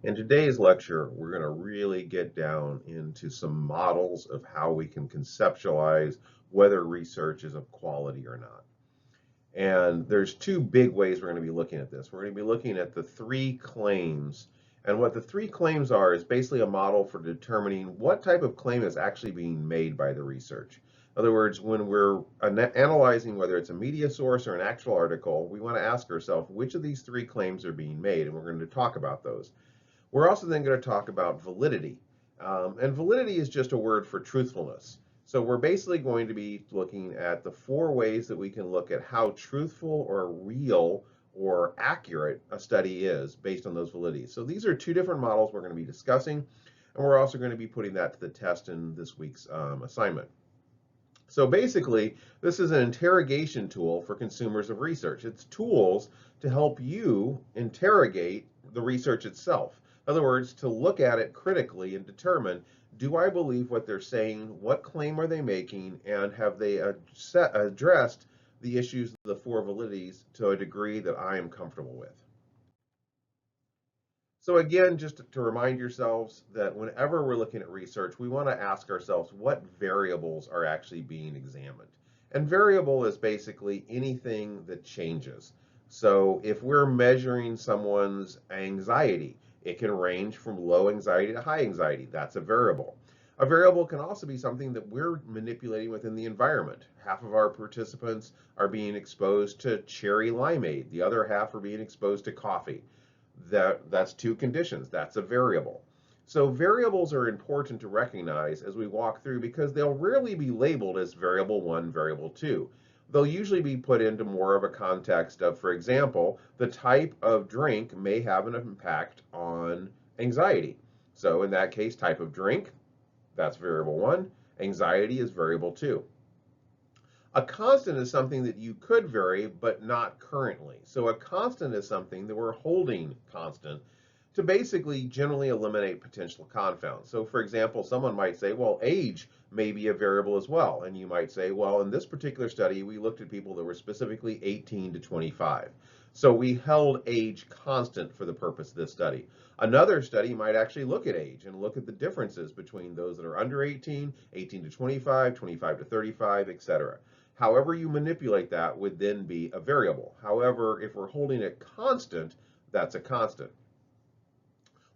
In today's lecture, we're going to really get down into some models of how we can conceptualize whether research is of quality or not. And there's two big ways we're going to be looking at this. We're going to be looking at the three claims. And what the three claims are is basically a model for determining what type of claim is actually being made by the research. In other words, when we're analyzing whether it's a media source or an actual article, we want to ask ourselves which of these three claims are being made, and we're going to talk about those. We're also then going to talk about validity. And validity is just a word for truthfulness. So we're basically going to be looking at the four ways that we can look at how truthful or real or accurate a study is based on those validities. So these are two different models we're going to be discussing, and we're also going to be putting that to the test in this week's assignment. So basically, this is an interrogation tool for consumers of research. It's tools to help you interrogate the research itself. In other words, to look at it critically and determine, do I believe what they're saying? What claim are they making? And have they addressed the issues of the four validities to a degree that I am comfortable with? So again, just to remind yourselves that whenever we're looking at research, we want to ask ourselves what variables are actually being examined. And variable is basically anything that changes. So if we're measuring someone's anxiety, it can range from low anxiety to high anxiety. That's a variable. A variable can also be something that we're manipulating within the environment. Half of our participants are being exposed to cherry limeade. The other half are being exposed to coffee. That's two conditions. That's a variable. So variables are important to recognize as we walk through because they'll rarely be labeled as variable one, variable two. They'll usually be put into more of a context of, for example, the type of drink may have an impact on anxiety. So in that case, type of drink, that's variable one. Anxiety is variable two. A constant is something that you could vary, but not currently. So a constant is something that we're holding constant to basically generally eliminate potential confounds. So for example, someone might say, well, age may be a variable as well. And you might say, well, in this particular study, we looked at people that were specifically 18 to 25. So we held age constant for the purpose of this study. Another study might actually look at age and look at the differences between those that are under 18, 18 to 25, 25 to 35, etc. However you manipulate that would then be a variable. However, if we're holding it constant, that's a constant.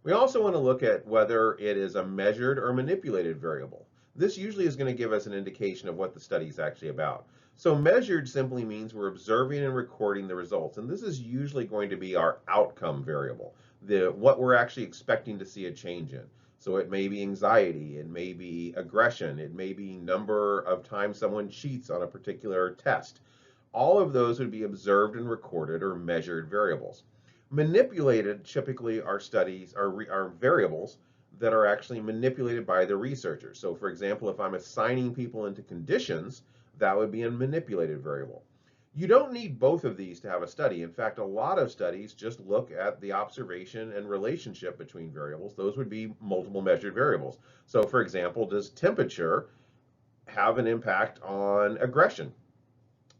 We also want to look at whether it is a measured or manipulated variable. This usually is going to give us an indication of what the study is actually about. So measured simply means we're observing and recording the results, and this is usually going to be our outcome variable, what we're actually expecting to see a change in. So it may be anxiety, it may be aggression, it may be number of times someone cheats on a particular test. All of those would be observed and recorded or measured variables. Manipulated typically are studies are variables that are actually manipulated by the researcher. So for example, if I'm assigning people into conditions, that would be a manipulated variable. You don't need both of these to have a study. In fact, a lot of studies just look at the observation and relationship between variables. Those would be multiple measured variables. So for example, does temperature have an impact on aggression?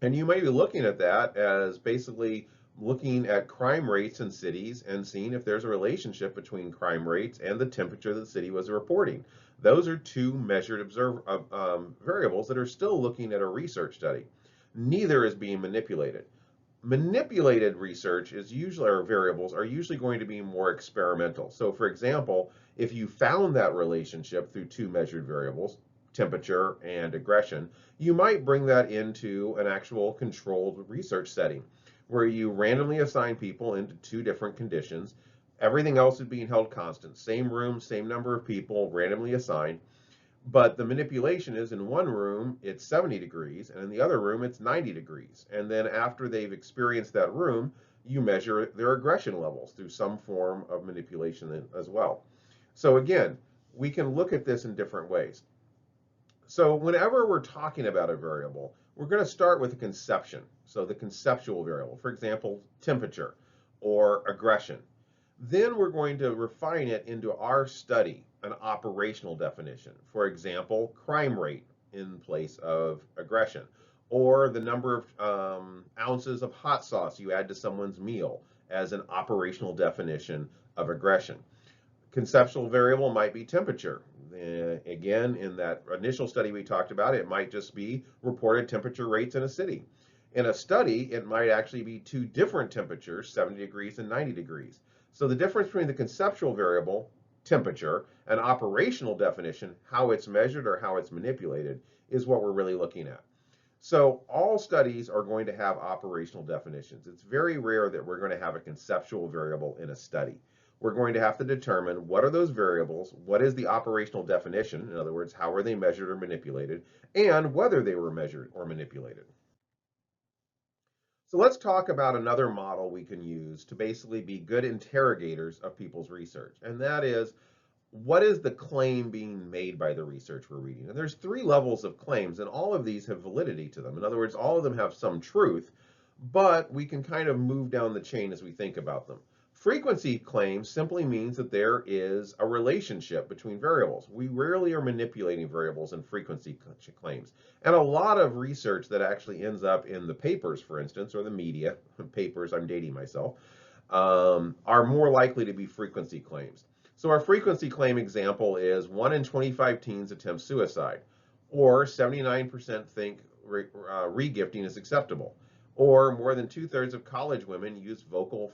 And you may be looking at that as basically looking at crime rates in cities and seeing if there's a relationship between crime rates and the temperature that the city was reporting. Those are two measured variables that are still looking at a research study. Neither is being manipulated. Manipulated research is usually, or variables are usually going to be more experimental. So for example, if you found that relationship through two measured variables, temperature and aggression, you might bring that into an actual controlled research setting where you randomly assign people into two different conditions. Everything else is being held constant. Same room, same number of people, randomly assigned. But the manipulation is in one room, it's 70 degrees, and in the other room, it's 90 degrees. And then after they've experienced that room, you measure their aggression levels through some form of manipulation as well. So again, we can look at this in different ways. So whenever we're talking about a variable, we're going to start with a conception. So the conceptual variable, for example, temperature or aggression. Then we're going to refine it into our study, an operational definition. For example, crime rate in place of aggression, or the number of ounces of hot sauce you add to someone's meal as an operational definition of aggression. Conceptual variable might be temperature. Again, in that initial study we talked about, it might just be reported temperature rates in a city. In a study, it might actually be two different temperatures, 70 degrees and 90 degrees. So the difference between the conceptual variable, temperature, and operational definition, how it's measured or how it's manipulated, is what we're really looking at. So all studies are going to have operational definitions. It's very rare that we're going to have a conceptual variable in a study. We're going to have to determine what are those variables, what is the operational definition, in other words, how are they measured or manipulated, and whether they were measured or manipulated. So let's talk about another model we can use to basically be good interrogators of people's research, and that is, what is the claim being made by the research we're reading? And there's three levels of claims, and all of these have validity to them. In other words, all of them have some truth, but we can kind of move down the chain as we think about them. Frequency claims simply means that there is a relationship between variables. We rarely are manipulating variables in frequency claims. And a lot of research that actually ends up in the papers, for instance, or the media, papers, I'm dating myself, are more likely to be frequency claims. So our frequency claim example is 1 in 25 teens attempt suicide, or 79% think regifting is acceptable, or more than 2/3 of college women use vocal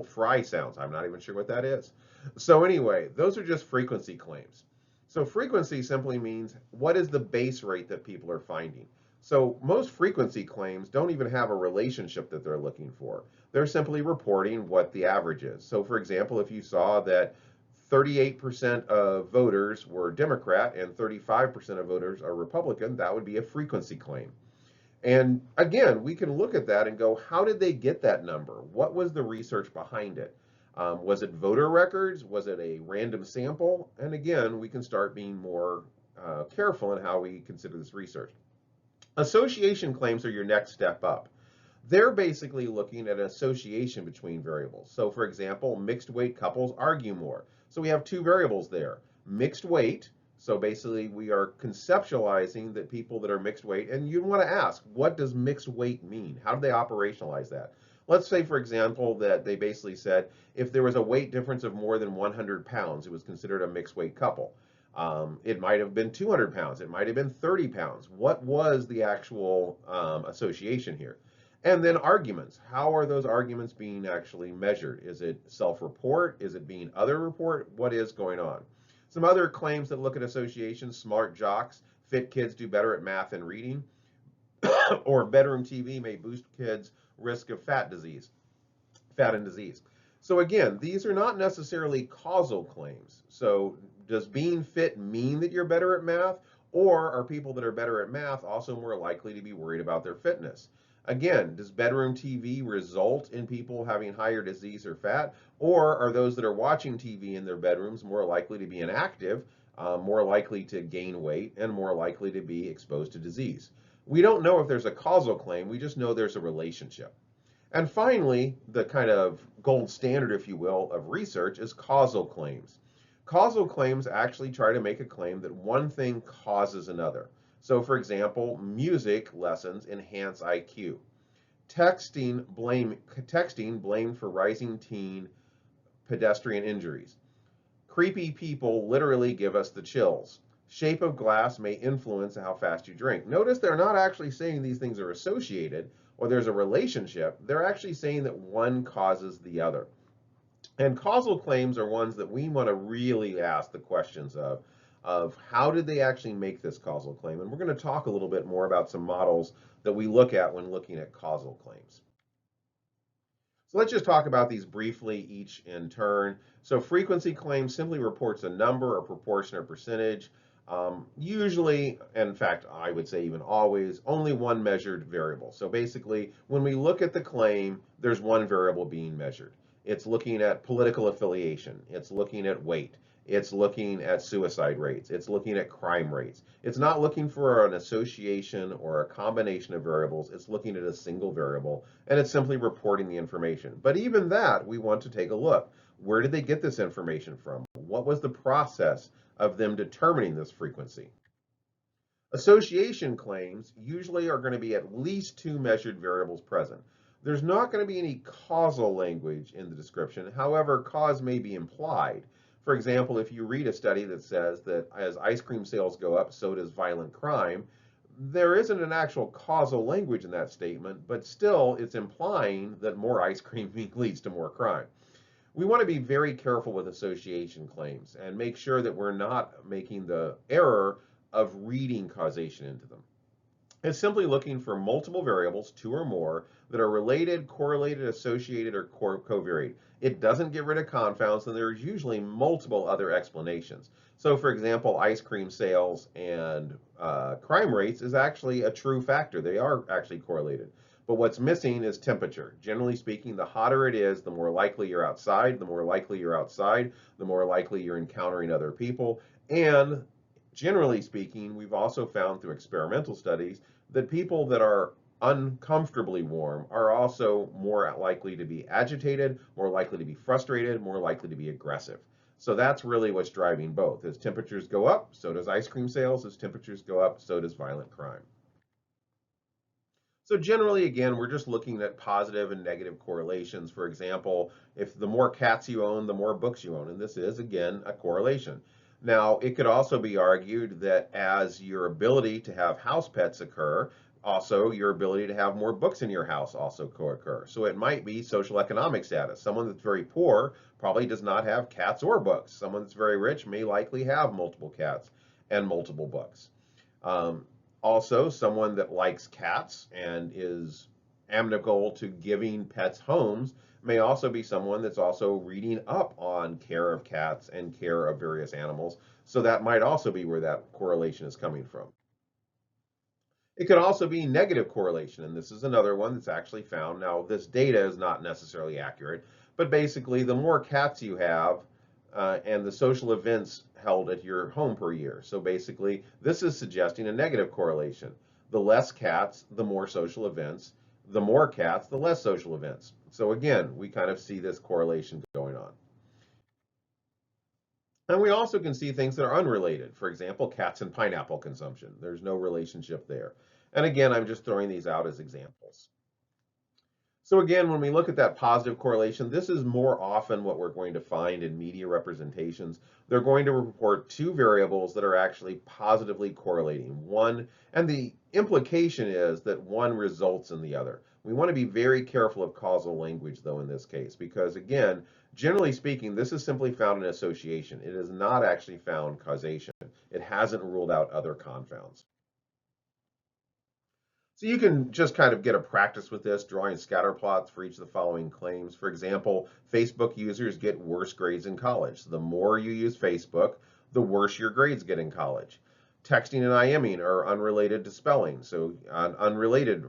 fry sounds. I'm not even sure what that is. So anyway, those are just frequency claims. So frequency simply means what is the base rate that people are finding. So most frequency claims don't even have a relationship that they're looking for. They're simply reporting what the average is. So for example, if you saw that 38% of voters were Democrat and 35% of voters are Republican, that would be a frequency claim. And again, we can look at that and go, how did they get that number? What was the research behind it? Was it voter records? Was it a random sample? And again, we can start being more careful in how we consider this research. Association claims are your next step up. They're basically looking at an association between variables. So for example, mixed weight couples argue more. So we have two variables there. Mixed weight, so basically we are conceptualizing that people that are mixed weight, and you want to ask, what does mixed weight mean? How do they operationalize that? Let's say, for example, that they basically said if there was a weight difference of more than 100 pounds, it was considered a mixed weight couple. It might have been 200 pounds. It might have been 30 pounds. What was the actual association here? And then arguments. How are those arguments being actually measured? Is it self-report? Is it being other report? What is going on? Some other claims that look at associations: smart jocks, fit kids do better at math and reading, or bedroom TV may boost kids' risk of fat and disease. So again, these are not necessarily causal claims. So does being fit mean that you're better at math, or are people that are better at math also more likely to be worried about their fitness? Again, does bedroom TV result in people having higher disease or fat, or are those that are watching TV in their bedrooms more likely to be inactive, more likely to gain weight, and more likely to be exposed to disease? We don't know if there's a causal claim, we just know there's a relationship. And finally, the kind of gold standard, if you will, of research is causal claims. Causal claims actually try to make a claim that one thing causes another. So for example, music lessons enhance IQ. Texting blamed for rising teen pedestrian injuries. Creepy people literally give us the chills. Shape of glass may influence how fast you drink. Notice they're not actually saying these things are associated or there's a relationship. They're actually saying that one causes the other. And causal claims are ones that we want to really ask the questions of how did they actually make this causal claim? And we're going to talk a little bit more about some models that we look at when looking at causal claims. So let's just talk about these briefly, each in turn. So frequency claim simply reports a number, a proportion, or percentage. Usually, in fact, I would say even always, only one measured variable. So basically, when we look at the claim, there's one variable being measured. It's looking at political affiliation. It's looking at weight. It's looking at suicide rates. It's looking at crime rates. It's not looking for an association or a combination of variables. It's looking at a single variable, and it's simply reporting the information. But even that, we want to take a look. Where did they get this information from? What was the process of them determining this frequency? Association claims usually are going to be at least two measured variables present. There's not going to be any causal language in the description. However, cause may be implied. For example, if you read a study that says that as ice cream sales go up, so does violent crime, there isn't an actual causal language in that statement, but still it's implying that more ice cream leads to more crime. We want to be very careful with association claims and make sure that we're not making the error of reading causation into them. It's simply looking for multiple variables, two or more, that are related, correlated, associated, or covariate. It doesn't get rid of confounds, and there's usually multiple other explanations. So, for example, ice cream sales and crime rates is actually a true factor. They are actually correlated. But what's missing is temperature. Generally speaking, the hotter it is, the more likely you're outside. The more likely you're outside, the more likely you're encountering other people. And generally speaking, we've also found through experimental studies that people that are uncomfortably warm are also more likely to be agitated, more likely to be frustrated, more likely to be aggressive. So that's really what's driving both. As temperatures go up, so does ice cream sales. As temperatures go up, so does violent crime. So generally, again, we're just looking at positive and negative correlations. For example, if the more cats you own, the more books you own. And this is, again, a correlation. Now, it could also be argued that as your ability to have house pets occur, also your ability to have more books in your house also co-occur. So it might be social economic status. Someone that's very poor probably does not have cats or books. Someone that's very rich may likely have multiple cats and multiple books. Um, Also, someone that likes cats and is amenable to giving pets homes may also be someone that's also reading up on care of cats and care of various animals. So that might also be where that correlation is coming from. It could also be negative correlation, and this is another one that's actually found. Now, this data is not necessarily accurate, but basically, the more cats you have and the social events held at your home per year. So basically, this is suggesting a negative correlation. The less cats, the more social events. The more cats, the less social events. So again, we kind of see this correlation going on. And we also can see things that are unrelated. For example, cats and pineapple consumption. There's no relationship there. And again, I'm just throwing these out as examples. So again, when we look at that positive correlation, this is more often what we're going to find in media representations. They're going to report two variables that are actually positively correlating. One, and the implication is that one results in the other. We want to be very careful of causal language, though, in this case, because again, generally speaking, this is simply found in association. It is not actually found causation. It hasn't ruled out other confounds. So you can just kind of get a practice with this, drawing scatter plots for each of the following claims. For example, Facebook users get worse grades in college. So the more you use Facebook, the worse your grades get in college. Texting and IMing are unrelated to spelling, so unrelated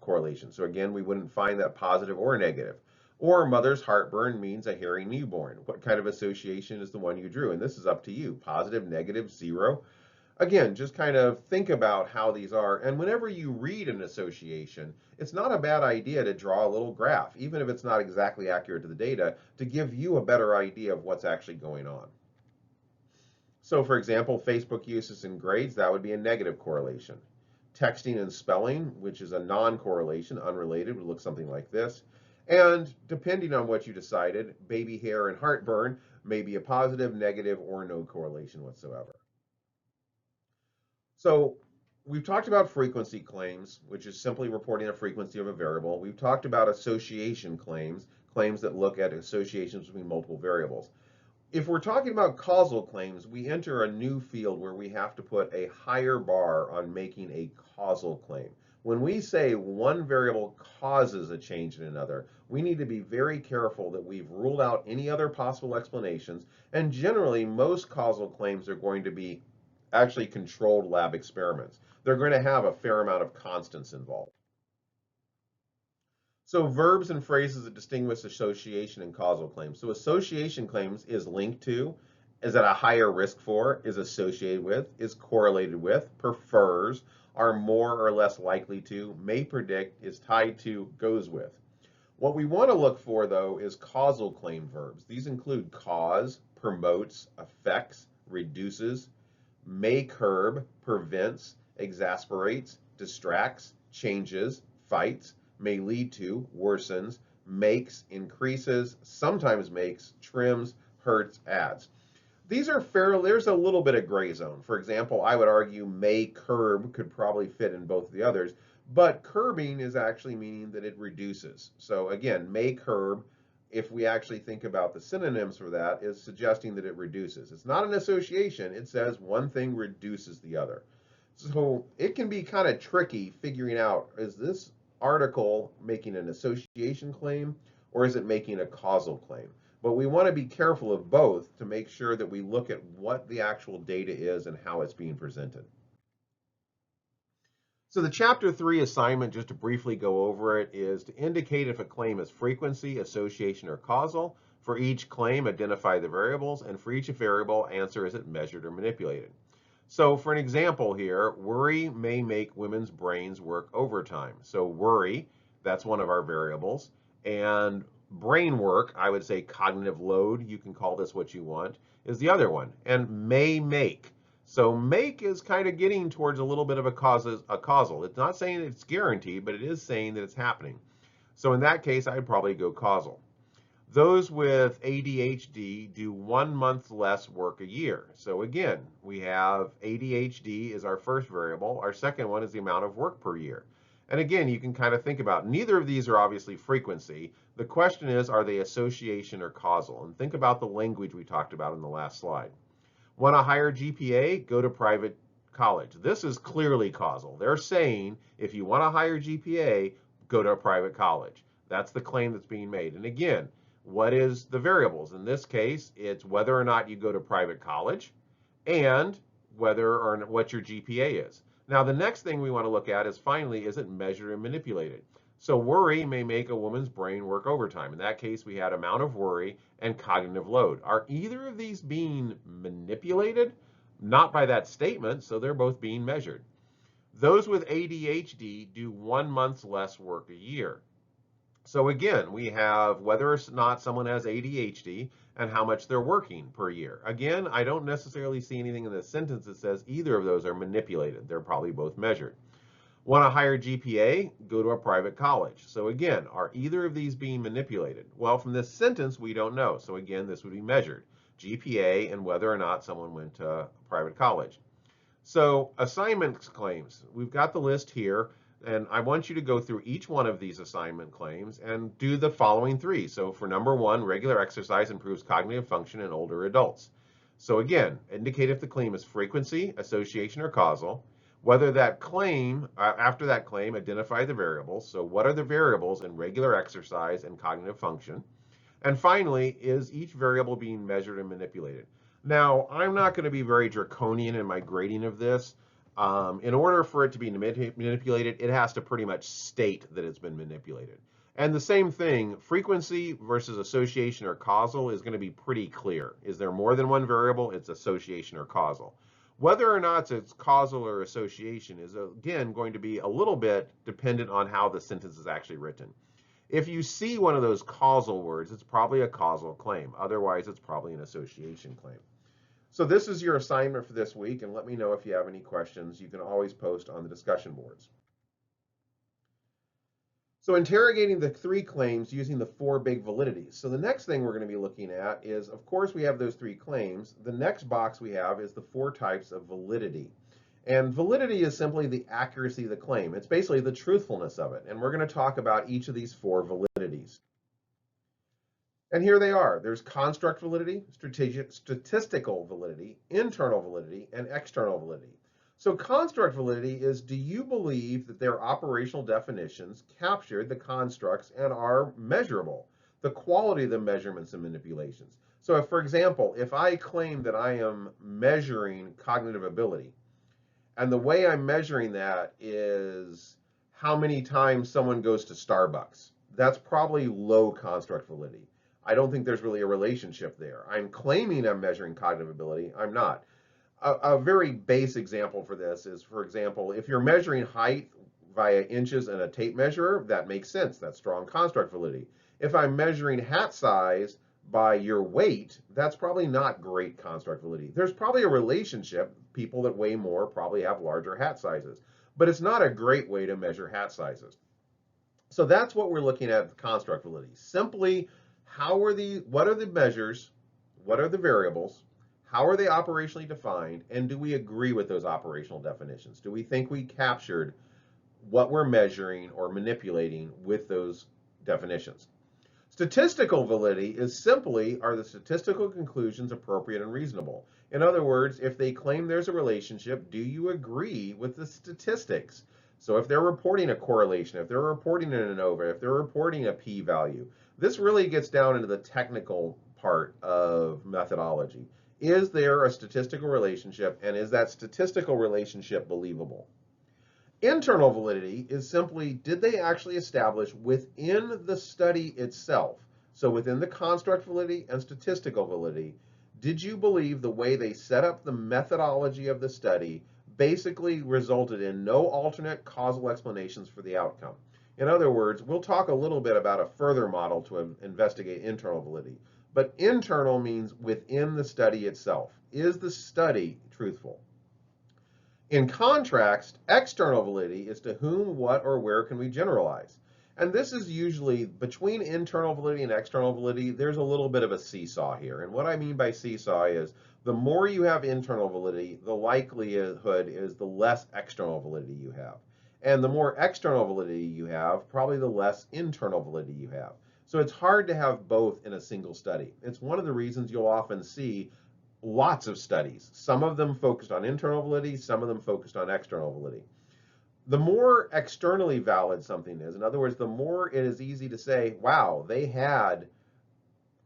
correlation. So again, we wouldn't find that positive or negative. Or mother's heartburn means a hairy newborn. What kind of association is the one you drew? And this is up to you. Positive, negative, zero. Again, just kind of think about how these are. And whenever you read an association, it's not a bad idea to draw a little graph, even if it's not exactly accurate to the data, to give you a better idea of what's actually going on. So for example, Facebook uses in grades, that would be a negative correlation. Texting and spelling, which is a non-correlation, unrelated, would look something like this. And depending on what you decided, baby hair and heartburn may be a positive, negative, or no correlation whatsoever. So we've talked about frequency claims, which is simply reporting a frequency of a variable. We've talked about association claims, claims that look at associations between multiple variables. If we're talking about causal claims, we enter a new field where we have to put a higher bar on making a causal claim. When we say one variable causes a change in another, we need to be very careful that we've ruled out any other possible explanations. And generally, most causal claims are going to be actually controlled lab experiments. They're going to have a fair amount of constants involved. So verbs and phrases that distinguish association and causal claims. So association claims is linked to, is at a higher risk for, is associated with, is correlated with, prefers, are more or less likely to, may predict, is tied to, goes with. What we want to look for, though, is causal claim verbs. These include cause, promotes, affects, reduces, may curb, prevents, exasperates, distracts, changes, fights, may lead to, worsens, makes, increases, sometimes makes, trims, hurts, adds. These are fairly, there's a little bit of gray zone. For example, I would argue may curb could probably fit in both of the others, but curbing is actually meaning that it reduces. So again, may curb, if we actually think about the synonyms for that, is suggesting that it reduces. It's not an association, it says one thing reduces the other. So it can be kind of tricky figuring out, is this article making an association claim or is it making a causal claim? But we want to be careful of both to make sure that we look at what the actual data is and how it's being presented. So the chapter 3 assignment, just to briefly go over it, is to indicate if a claim is frequency, association, or causal. For each claim, identify the variables, and for each variable, answer is it measured or manipulated. So for an example here, worry may make women's brains work overtime. So worry, that's one of our variables. And brain work, I would say cognitive load, you can call this what you want, is the other one. And may make. So make is kind of getting towards a little bit of a causal. It's not saying it's guaranteed, but it is saying that it's happening. So in that case, I'd probably go causal. Those with ADHD do 1 month less work a year. So again, we have ADHD is our first variable. Our second one is the amount of work per year. And again, you can kind of think about, neither of these are obviously frequency. The question is, are they association or causal? And think about the language we talked about in the last slide. Want a higher GPA? Go to private college. This is clearly causal. They're saying, if you want a higher GPA, go to a private college. That's the claim that's being made. And again, what is the variables? In this case, it's whether or not you go to private college and whether or not what your GPA is. Now, the next thing we want to look at is finally, is it measured and manipulated? So worry may make a woman's brain work overtime. In that case, we had amount of worry and cognitive load. Are either of these being manipulated? Not by that statement, so they're both being measured. Those with ADHD do 1 month less work a year. So again, we have whether or not someone has ADHD and how much they're working per year. Again, I don't necessarily see anything in this sentence that says either of those are manipulated. They're probably both measured. Want a higher GPA? Go to a private college. So again, are either of these being manipulated? Well, from this sentence, we don't know. So again, this would be measured. GPA and whether or not someone went to a private college. So assignment claims. We've got the list here. And I want you to go through each one of these assignment claims and do the following three. So for number 1, regular exercise improves cognitive function in older adults. So again, indicate if the claim is frequency, association, or causal. Whether that claim, after that claim, identify the variables. So what are the variables in regular exercise and cognitive function? And finally, is each variable being measured and manipulated? Now, I'm not going to be very draconian in my grading of this. In order for it to be manipulated, it has to pretty much state that it's been manipulated. And the same thing, frequency versus association or causal is going to be pretty clear. Is there more than one variable? It's association or causal. Whether or not it's causal or association is, again, going to be a little bit dependent on how the sentence is actually written. If you see one of those causal words, it's probably a causal claim. Otherwise, it's probably an association claim. So this is your assignment for this week, and let me know if you have any questions. You can always post on the discussion boards. So interrogating the 3 claims using the 4 big validities. So the next thing we're going to be looking at is, of course, we have those 3 claims. The next box we have is the 4 types of validity. And validity is simply the accuracy of the claim. It's basically the truthfulness of it. And we're going to talk about each of these 4 validities. And here they are. There's construct validity, statistical validity, internal validity, and external validity. So construct validity is, do you believe that their operational definitions captured the constructs and are measurable? The quality of the measurements and manipulations. So if, for example, if I claim that I am measuring cognitive ability, and the way I'm measuring that is how many times someone goes to Starbucks, that's probably low construct validity. I don't think there's really a relationship there. I'm claiming I'm measuring cognitive ability. I'm not. A very base example for this is, for example, if you're measuring height via inches and a tape measure, that makes sense. That's strong construct validity. If I'm measuring hat size by your weight, that's probably not great construct validity. There's probably a relationship. People that weigh more probably have larger hat sizes, but it's not a great way to measure hat sizes. So that's what we're looking at, the construct validity. Simply, what are the measures? What are the variables? How are they operationally defined? And do we agree with those operational definitions? Do we think we captured what we're measuring or manipulating with those definitions? Statistical validity is simply, are the statistical conclusions appropriate and reasonable? In other words, if they claim there's a relationship, do you agree with the statistics? So if they're reporting a correlation, if they're reporting an ANOVA, if they're reporting a p-value, this really gets down into the technical part of methodology. Is there a statistical relationship, and is that statistical relationship believable? Internal validity is simply, did they actually establish within the study itself, so within the construct validity and statistical validity, did you believe the way they set up the methodology of the study basically resulted in no alternate causal explanations for the outcome? In other words, we'll talk a little bit about a further model to investigate internal validity, but internal means within the study itself. Is the study truthful? In contrast, external validity is to whom, what, or where can we generalize. And this is usually between internal validity and external validity, there's a little bit of a seesaw here. And what I mean by seesaw is the more you have internal validity, the likelihood is the less external validity you have. And the more external validity you have, probably the less internal validity you have. So it's hard to have both in a single study. It's one of the reasons you'll often see lots of studies, some of them focused on internal validity, some of them focused on external validity. The more externally valid something is, in other words, the more it is easy to say, wow, they had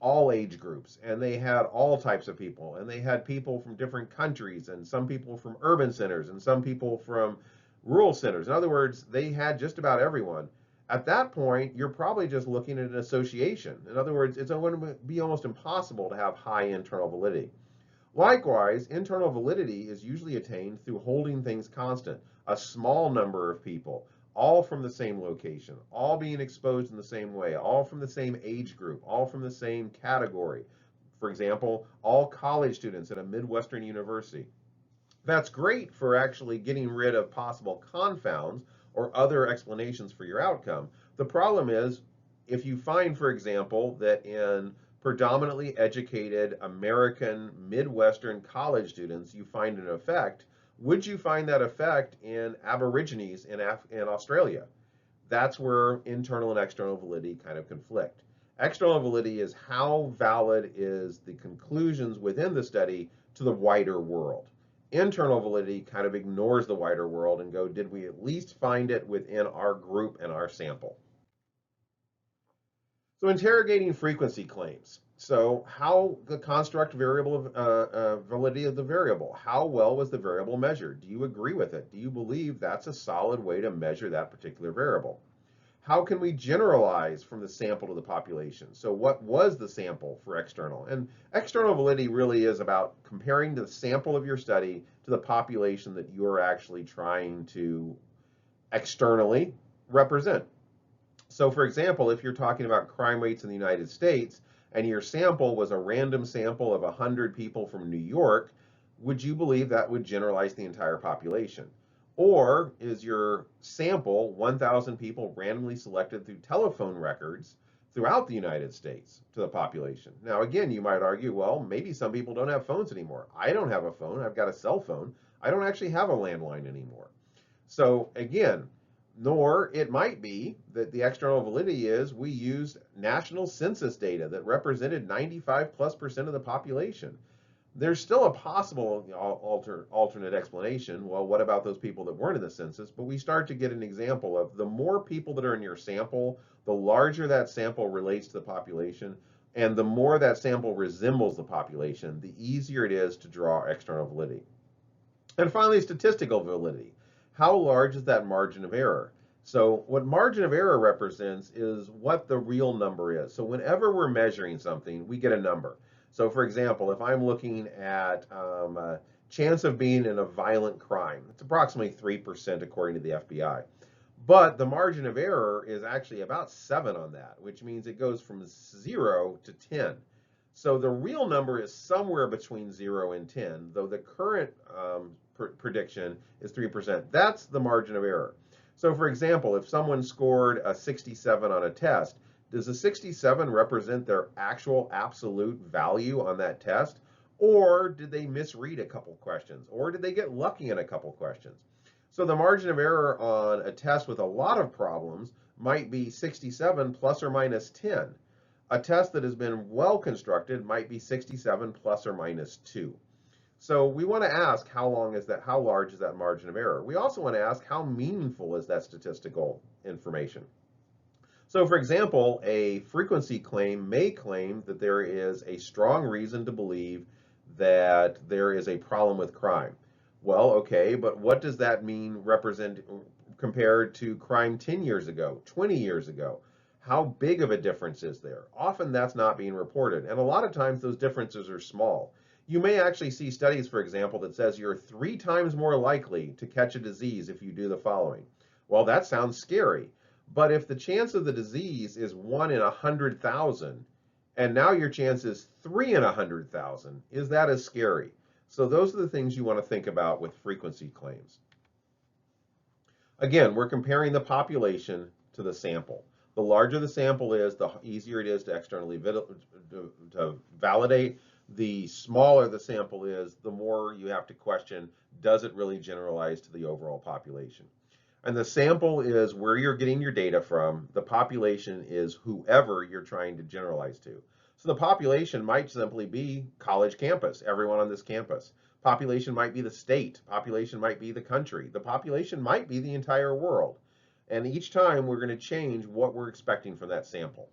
all age groups and they had all types of people and they had people from different countries and some people from urban centers and some people from rural centers. In other words, they had just about everyone. At that point, you're probably just looking at an association. In other words, it's going to be almost impossible to have high internal validity. Likewise, internal validity is usually attained through holding things constant, a small number of people, all from the same location, all being exposed in the same way, all from the same age group, all from the same category. For example, all college students at a Midwestern university. That's great for actually getting rid of possible confounds or other explanations for your outcome. The problem is, if you find, for example, that in predominantly educated American Midwestern college students, you find an effect, would you find that effect in Aborigines in Australia? That's where internal and external validity kind of conflict. External validity is how valid is the conclusions within the study to the wider world. Internal validity kind of ignores the wider world and go, did we at least find it within our group and our sample? So interrogating frequency claims. So how the construct variable of validity of the variable. How well was the variable measured? Do you agree with it? Do you believe that's a solid way to measure that particular variable? How can we generalize from the sample to the population? So what was the sample for external? And external validity really is about comparing the sample of your study to the population that you're actually trying to externally represent. So for example, if you're talking about crime rates in the United States and your sample was a random sample of 100 people from New York, would you believe that would generalize the entire population? Or is your sample 1,000 people randomly selected through telephone records throughout the United States to the population? Now, again, you might argue, well, maybe some people don't have phones anymore. I don't have a phone. I've got a cell phone. I don't actually have a landline anymore. So again, nor it might be that the external validity is we used national census data that represented 95+% of the population. There's still a possible alternate explanation. Well, what about those people that weren't in the census? But we start to get an example of the more people that are in your sample, the larger that sample relates to the population, and the more that sample resembles the population, the easier it is to draw external validity. And finally, statistical validity. How large is that margin of error? So what margin of error represents is what the real number is. So whenever we're measuring something, we get a number. So for example, if I'm looking at a chance of being in a violent crime, it's approximately 3% according to the FBI. But the margin of error is actually about 7 on that, which means it goes from 0 to 10. So the real number is somewhere between 0 and 10, though the current prediction is 3%. That's the margin of error. So for example, if someone scored a 67 on a test, does a 67 represent their actual absolute value on that test? Or did they misread a couple questions? Or did they get lucky in a couple questions? So the margin of error on a test with a lot of problems might be 67 plus or minus 10. A test that has been well constructed might be 67 plus or minus 2. So we want to ask how large is that margin of error? We also want to ask how meaningful is that statistical information? So for example, a frequency claim may claim that there is a strong reason to believe that there is a problem with crime. Well, okay, but what does that mean compared to crime 10 years ago, 20 years ago? How big of a difference is there? Often that's not being reported, and a lot of times those differences are small. You may actually see studies, for example, that says you're 3 times more likely to catch a disease if you do the following. Well, that sounds scary. But if the chance of the disease is 1 in 100,000, and now your chance is 3 in 100,000, is that as scary? So those are the things you want to think about with frequency claims. Again, we're comparing the population to the sample. The larger the sample is, the easier it is to externally validate. The smaller the sample is, the more you have to question, does it really generalize to the overall population? And the sample is where you're getting your data from. The population is whoever you're trying to generalize to. So the population might simply be college campus, everyone on this campus. Population might be the state. Population might be the country. The population might be the entire world. And each time we're going to change what we're expecting from that sample.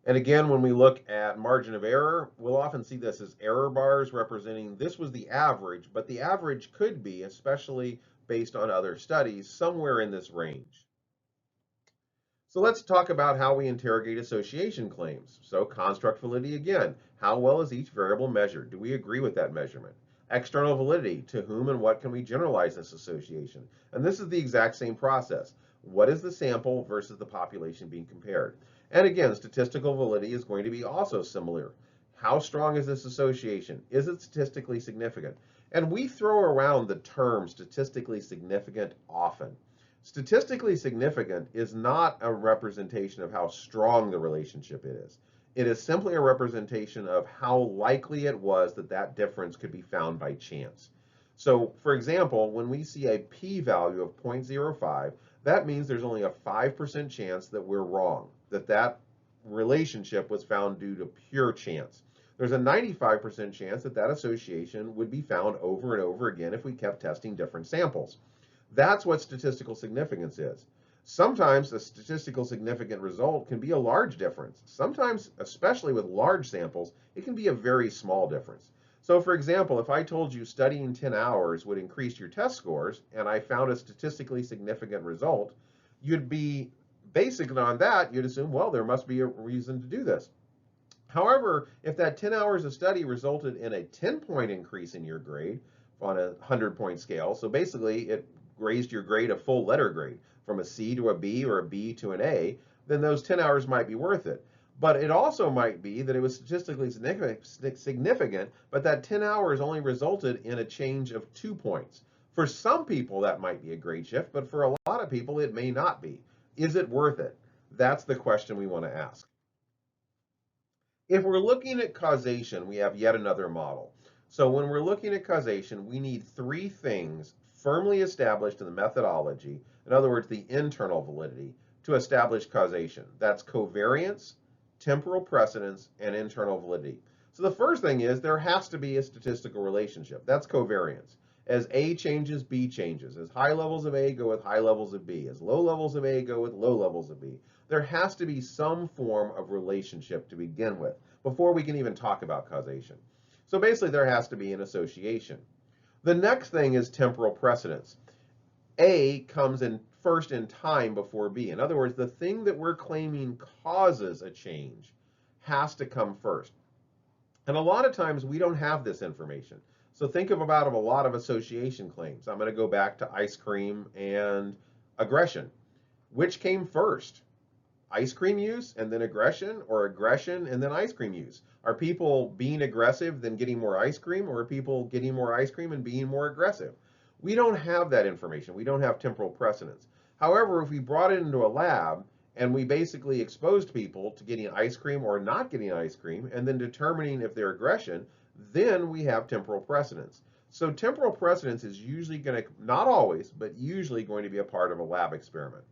And again, when we look at margin of error, we'll often see this as error bars representing this was the average, but the average could be, especially based on other studies, somewhere in this range. So let's talk about how we interrogate association claims. So construct validity again. How well is each variable measured? Do we agree with that measurement? External validity. To whom and what can we generalize this association? And this is the exact same process. What is the sample versus the population being compared? And again, statistical validity is going to be also similar. How strong is this association? Is it statistically significant? And we throw around the term statistically significant often. Statistically significant is not a representation of how strong the relationship is. It is simply a representation of how likely it was that that difference could be found by chance. So, for example, when we see a p-value of 0.05, that means there's only a 5% chance that we're wrong, that that relationship was found due to pure chance. There's a 95% chance that that association would be found over and over again if we kept testing different samples. That's what statistical significance is. Sometimes a statistical significant result can be a large difference. Sometimes, especially with large samples, it can be a very small difference. So for example, if I told you studying 10 hours would increase your test scores, and I found a statistically significant result, you'd be, basically on that, you'd assume, well, there must be a reason to do this. However, if that 10 hours of study resulted in a 10-point increase in your grade on a 100-point scale, so basically it raised your grade a full letter grade from a C to a B or a B to an A, then those 10 hours might be worth it. But it also might be that it was statistically significant, but that 10 hours only resulted in a change of 2 points. For some people, that might be a grade shift, but for a lot of people, it may not be. Is it worth it? That's the question we want to ask. If we're looking at causation, we have yet another model. So when we're looking at causation, we need 3 things firmly established in the methodology, in other words, the internal validity, to establish causation. That's covariance, temporal precedence, and internal validity. So the first thing is there has to be a statistical relationship. That's covariance. As A changes, B changes. As high levels of A go with high levels of B. As low levels of A go with low levels of B. There has to be some form of relationship to begin with before we can even talk about causation. So basically there has to be an association. The next thing is temporal precedence. A comes in first in time before B. In other words, the thing that we're claiming causes a change has to come first. And a lot of times we don't have this information. So think about a lot of association claims. I'm going to go back to ice cream and aggression. Which came first? Ice cream use and then aggression, or aggression and then ice cream use? Are people being aggressive then getting more ice cream, or are people getting more ice cream and being more aggressive? We don't have that information. We don't have temporal precedence. However, if we brought it into a lab and we basically exposed people to getting ice cream or not getting ice cream and then determining if they're aggression, then we have temporal precedence. So temporal precedence is usually going to, not always, but usually going to be a part of a lab experiment.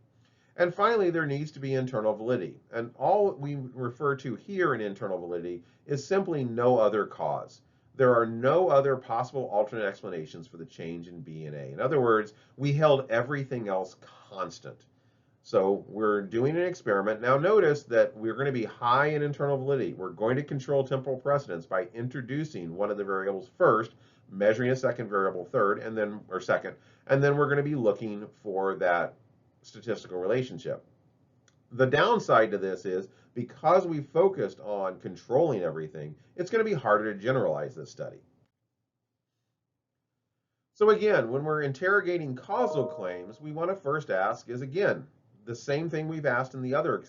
And finally, there needs to be internal validity. And all we refer to here in internal validity is simply no other cause. There are no other possible alternate explanations for the change in B and A. In other words, we held everything else constant. So we're doing an experiment. Now notice that we're going to be high in internal validity. We're going to control temporal precedence by introducing one of the variables first, measuring a second variable third, and then, or second, and then we're going to be looking for that statistical relationship. The downside to this is because we focused on controlling everything, it's going to be harder to generalize this study. So again, when we're interrogating causal claims, we want to first ask is, again, the same thing we've asked in the other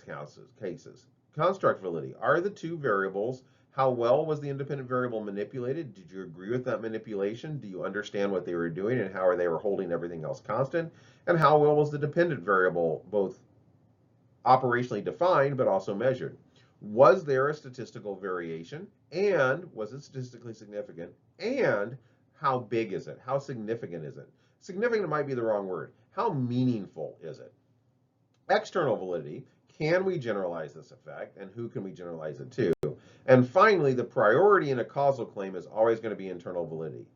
cases. Construct validity. Are the two variables, how well was the independent variable manipulated? Did you agree with that manipulation? Do you understand what they were doing and how they were holding everything else constant? And how well was the dependent variable both operationally defined but also measured? Was there a statistical variation? And was it statistically significant? And how big is it? How significant is it? Significant might be the wrong word. How meaningful is it? External validity. Can we generalize this effect, and who can we generalize it to? And finally, the priority in a causal claim is always going to be internal validity.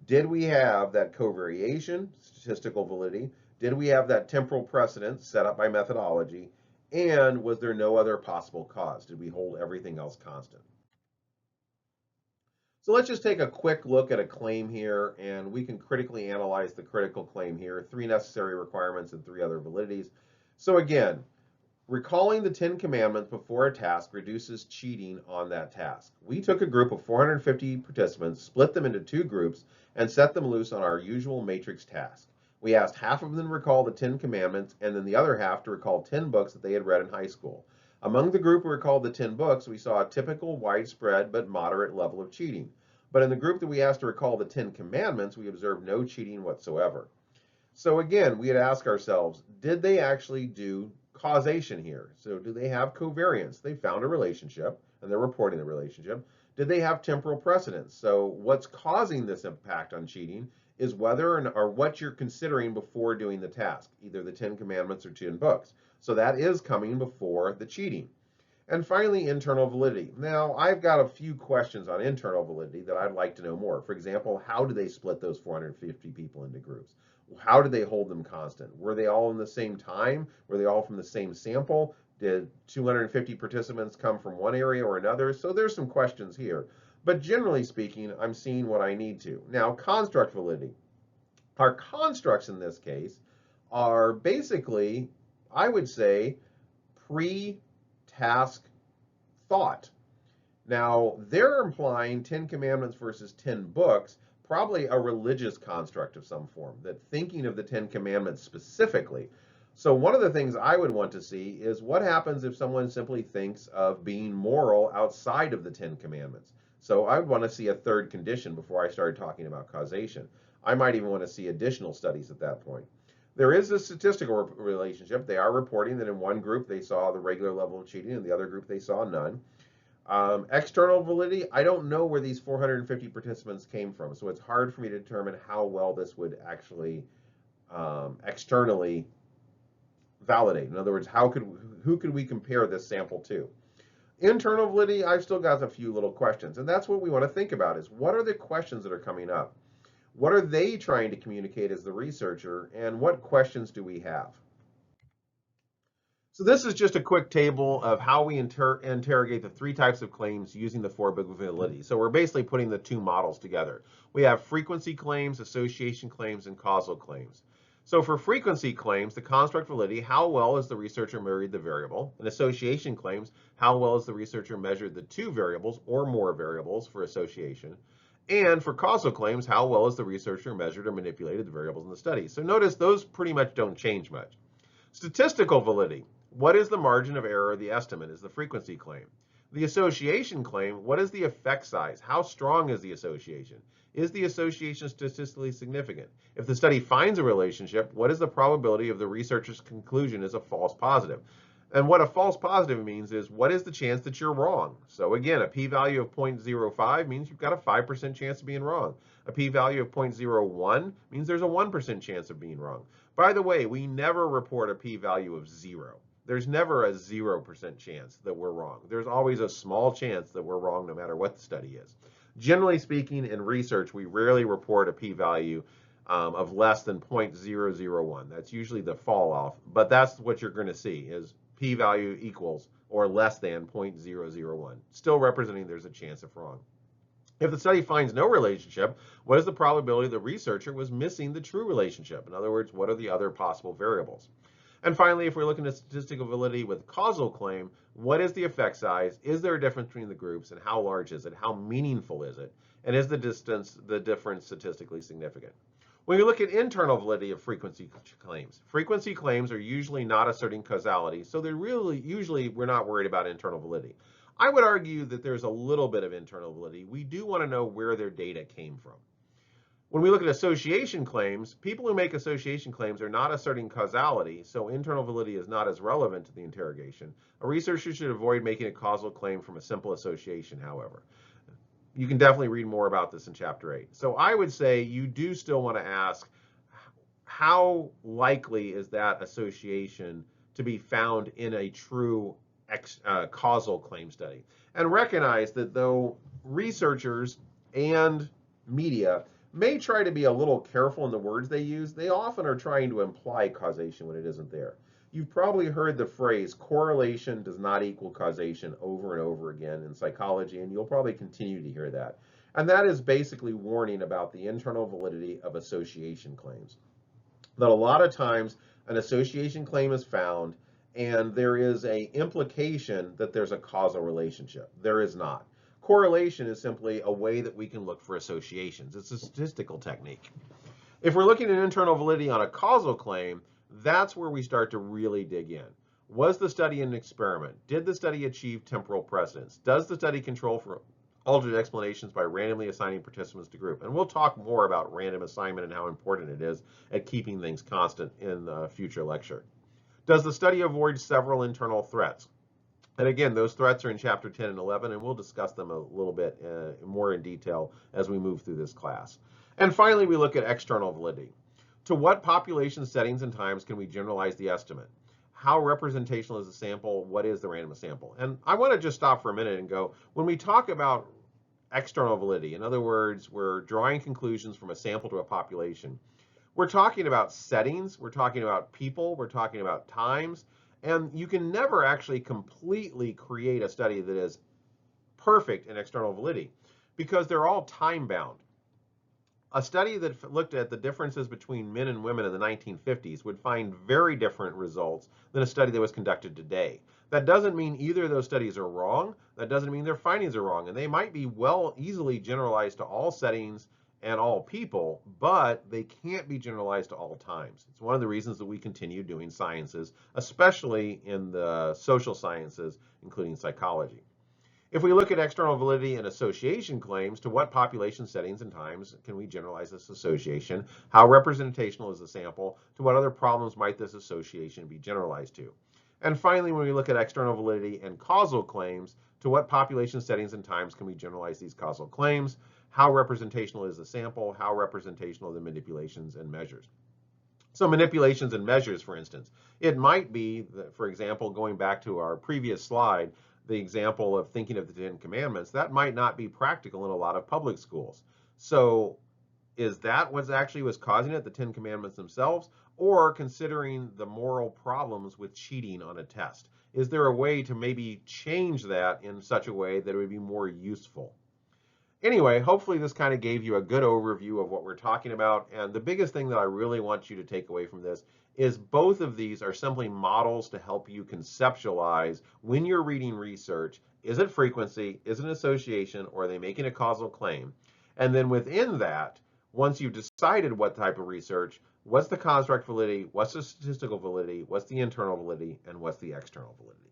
Did we have that covariation, statistical validity? Did we have that temporal precedence set up by methodology? And was there no other possible cause? Did we hold everything else constant? So let's just take a quick look at a claim here, and we can critically analyze the critical claim here, 3 necessary requirements and 3 other validities. So again, recalling the 10 commandments before a task reduces cheating on that task. We took a group of 450 participants, split them into 2 groups, and set them loose on our usual matrix task. We asked half of them to recall the 10 commandments, and then the other half to recall 10 books that they had read in high school. Among the group who recalled the 10 books, we saw a typical widespread but moderate level of cheating. But in the group that we asked to recall the 10 commandments, we observed no cheating whatsoever. So again, we had asked ourselves, did they actually do causation here? So do they have covariance? They found a relationship, and they're reporting the relationship. Did they have temporal precedence? So what's causing this impact on cheating is whether or what you're considering before doing the task, either the 10 commandments or 10 books. So that is coming before the cheating. And finally, internal validity. Now, I've got a few questions on internal validity that I'd like to know more. For example, how do they split those 450 people into groups? How did they hold them constant? Were they all in the same time? Were they all from the same sample? Did 250 participants come from one area or another? So there's some questions here. But generally speaking, I'm seeing what I need to. Now, construct validity. Our constructs in this case are basically, I would say, pre-task thought. Now, they're implying 10 commandments versus 10 books, probably a religious construct of some form, that thinking of the 10 commandments specifically. So one of the things I would want to see is what happens if someone simply thinks of being moral outside of the 10 commandments. So I would want to see a third condition before I started talking about causation. I might even want to see additional studies at that point. There is a statistical relationship. They are reporting that in one group they saw the regular level of cheating, in the other group they saw none. External validity, I don't know where these 450 participants came from, so it's hard for me to determine how well this would actually externally validate. In other words, who could we compare this sample to? Internal validity, I've still got a few little questions, and that's what we want to think about is what are the questions that are coming up? What are they trying to communicate as the researcher, and what questions do we have? So this is just a quick table of how we interrogate the 3 types of claims using the 4-book validity. So we're basically putting the 2 models together. We have frequency claims, association claims, and causal claims. So for frequency claims, the construct validity, how well has the researcher measured the variable? And association claims, how well has the researcher measured the 2 variables or more variables for association? And for causal claims, how well has the researcher measured or manipulated the variables in the study? So notice those pretty much don't change much. Statistical validity. What is the margin of error of the estimate is the frequency claim. The association claim, what is the effect size? How strong is the association? Is the association statistically significant? If the study finds a relationship, what is the probability of the researcher's conclusion is a false positive? And what a false positive means is, what is the chance that you're wrong? So again, a p-value of 0.05 means you've got a 5% chance of being wrong. A p-value of 0.01 means there's a 1% chance of being wrong. By the way, we never report a p-value of 0. There's never a 0% chance that we're wrong. There's always a small chance that we're wrong no matter what the study is. Generally speaking, in research, we rarely report a p-value of less than 0.001. That's usually the fall off, but that's what you're going to see is p-value equals or less than 0.001, still representing there's a chance of wrong. If the study finds no relationship, what is the probability the researcher was missing the true relationship? In other words, what are the other possible variables? And finally, if we're looking at statistical validity with causal claim, what is the effect size? Is there a difference between the groups, and how large is it? How meaningful is it? And is the difference statistically significant? When you look at internal validity of frequency claims are usually not asserting causality, so they're usually we're not worried about internal validity. I would argue that there's a little bit of internal validity. We do want to know where their data came from. When we look at association claims, people who make association claims are not asserting causality, so internal validity is not as relevant to the interrogation. A researcher should avoid making a causal claim from a simple association, however. You can definitely read more about this in Chapter 8. So I would say you do still want to ask, how likely is that association to be found in a true causal claim study? And recognize that though researchers and media may try to be a little careful in the words they use, they often are trying to imply causation when it isn't there. You've probably heard the phrase correlation does not equal causation over and over again in psychology, and you'll probably continue to hear that. And that is basically warning about the internal validity of association claims. That a lot of times an association claim is found and there is an implication that there's a causal relationship. There is not. Correlation is simply a way that we can look for associations. It's a statistical technique. If we're looking at internal validity on a causal claim, that's where we start to really dig in. Was the study an experiment? Did the study achieve temporal precedence? Does the study control for alternate explanations by randomly assigning participants to group? And we'll talk more about random assignment and how important it is at keeping things constant in a future lecture. Does the study avoid several internal threats? And again, those threats are in Chapter 10 and 11, and we'll discuss them a little bit more in detail as we move through this class. And finally, we look at external validity. To what population settings and times can we generalize the estimate? How representational is the sample? What is the random sample? And I want to just stop for a minute and go, when we talk about external validity, in other words, we're drawing conclusions from a sample to a population, we're talking about settings, we're talking about people, we're talking about times, and you can never actually completely create a study that is perfect in external validity because they're all time-bound. A study that looked at the differences between men and women in the 1950s would find very different results than a study that was conducted today. That doesn't mean either of those studies are wrong. That doesn't mean their findings are wrong. And they might be easily generalized to all settings and all people, but they can't be generalized to all times. It's one of the reasons that we continue doing sciences, especially in the social sciences, including psychology. If we look at external validity and association claims, to what population settings and times can we generalize this association? How representational is the sample? To what other problems might this association be generalized to? And finally, when we look at external validity and causal claims, to what population settings and times can we generalize these causal claims? How representational is the sample? How representational are the manipulations and measures? So manipulations and measures, for instance, it might be that, for example, going back to our previous slide, the example of thinking of the 10 Commandments, that might not be practical in a lot of public schools. So is that what actually was causing it, the 10 Commandments themselves, or considering the moral problems with cheating on a test? Is there a way to maybe change that in such a way that it would be more useful? Anyway, hopefully this kind of gave you a good overview of what we're talking about. And the biggest thing that I really want you to take away from this is both of these are simply models to help you conceptualize when you're reading research. Is it frequency? Is it an association? Or are they making a causal claim? And then within that, once you've decided what type of research, what's the construct validity? What's the statistical validity? What's the internal validity? And what's the external validity?